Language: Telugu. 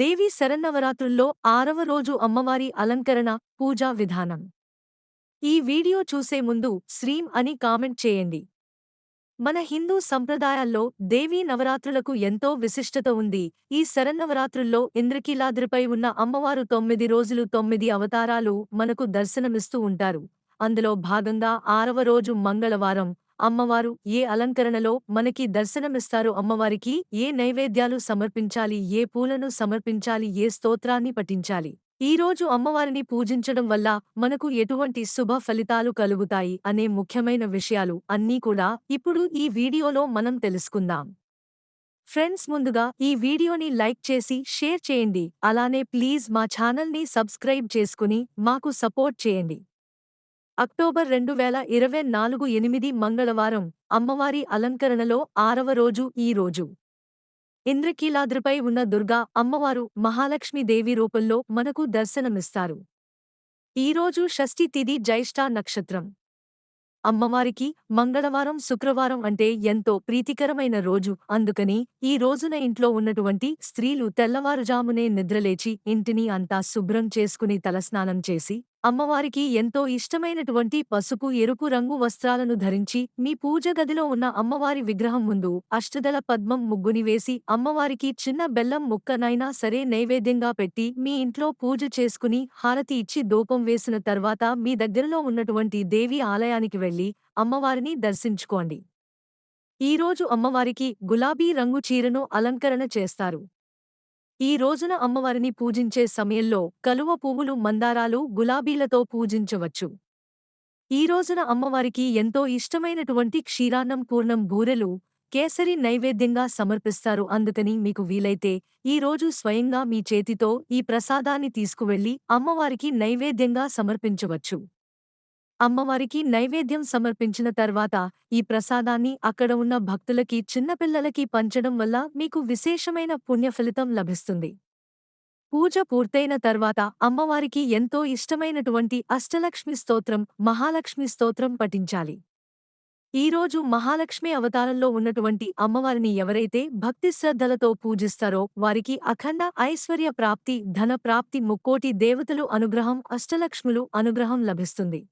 దేవీ శరన్నవరాత్రుల్లో 6వ రోజు అమ్మవారి అలంకరణ, పూజా విధానం. ఈ వీడియో చూసే ముందు శ్రీం అని కామెంట్ చేయండి. మన హిందూ సంప్రదాయాల్లో దేవీ నవరాత్రులకు ఎంతో విశిష్టత ఉంది. ఈ శరన్నవరాత్రుల్లో ఇంద్రకీలాద్రిపై ఉన్న అమ్మవారు 9 రోజులు 9 అవతారాలు మనకు దర్శనమిస్తూ ఉంటారు. అందులో భాగంగా 6వ రోజు మంగళవారం అమ్మవారు ఏ అలంకరణలో మనకి దర్శనమిస్తారు, అమ్మవారికి ఏ నైవేద్యాలు సమర్పించాలి, ఏ పూలను సమర్పించాలి, ఏ స్తోత్రాన్ని పఠించాలి, ఈ రోజు అమ్మవారిని పూజించడం వల్ల మనకు ఎటువంటి శుభ ఫలితాలు కలుగుతాయి అనే ముఖ్యమైన విషయాలు అన్నీ కూడా ఇప్పుడు ఈ వీడియోలో మనం తెలుసుకుందాం. ఫ్రెండ్స్, ముందుగా ఈ వీడియోని లైక్ చేసి షేర్ చేయండి. అలానే ప్లీజ్ మా ఛానల్ని సబ్స్క్రైబ్ చేసుకుని మాకు సపోర్ట్ చేయండి. అక్టోబర్ 2024 8 మంగళవారం అమ్మవారి అలంకరణలో 6వ రోజు ఈ రోజు. ఇంద్రకీలాద్రిపై ఉన్న దుర్గా అమ్మవారు మహాలక్ష్మీదేవి రూపంలో మనకు దర్శనమిస్తారు. ఈరోజు షష్ఠి తిథి జ్యేష్ఠ నక్షత్రం. అమ్మవారికి మంగళవారం శుక్రవారం అంటే ఎంతో ప్రీతికరమైన రోజు. అందుకని ఈ రోజున ఇంట్లో ఉన్నటువంటి స్త్రీలు తెల్లవారుజామునే నిద్రలేచి ఇంటిని అంతా శుభ్రం చేసుకుని తలస్నానం చేసి అమ్మవారికి ఎంతో ఇష్టమైనటువంటి పసుపు ఎరుపు రంగు వస్త్రాలను ధరించి మీ పూజ గదిలో ఉన్న అమ్మవారి విగ్రహం ముందు అష్టదళ పద్మం ముగ్గుని వేసి అమ్మవారికి చిన్న బెల్లం ముక్కనైనా సరే నైవేద్యంగా పెట్టి మీ ఇంట్లో పూజ చేసుకుని హారతి ఇచ్చి ధూపం వేసిన తర్వాత మీ దగ్గరలో ఉన్నటువంటి దేవి ఆలయానికి వెళ్లి అమ్మవారిని దర్శించుకోండి. ఈరోజు అమ్మవారికి గులాబీ రంగు చీరను అలంకరణ చేస్తారు. ఈ రోజున అమ్మవారిని పూజించే సమయంలో కలువ పువ్వులు, మందారాలు, గులాబీలతో పూజించవచ్చు. ఈ రోజున అమ్మవారికి ఎంతో ఇష్టమైనటువంటి క్షీరాన్నం, పూర్ణం, బూరెలు, కేసరి నైవేద్యంగా సమర్పిస్తారు. అందుకని మీకు వీలైతే ఈ రోజు స్వయంగా మీ చేతితో ఈ ప్రసాదాన్ని తీసుకువెళ్లి అమ్మవారికి నైవేద్యంగా సమర్పించవచ్చు. అమ్మవారికి నైవేద్యం సమర్పించిన తర్వాత ఈ ప్రసాదాన్ని అక్కడ ఉన్న భక్తులకి, చిన్నపిల్లలకి పంచడం వల్ల మీకు విశేషమైన పుణ్యఫలితం లభిస్తుంది. పూజ పూర్తయిన తర్వాత అమ్మవారికి ఎంతో ఇష్టమైనటువంటి అష్టలక్ష్మి స్తోత్రం, మహాలక్ష్మి స్తోత్రం పఠించాలి. ఈరోజు మహాలక్ష్మి అవతారంలో ఉన్నటువంటి అమ్మవారిని ఎవరైతే భక్తి శ్రద్ధలతో పూజిస్తారో వారికి అఖండ ఐశ్వర్య ప్రాప్తి, ధన ప్రాప్తి, ముక్కోటి దేవతలు అనుగ్రహం, అష్టలక్ష్ములు అనుగ్రహం లభిస్తుంది.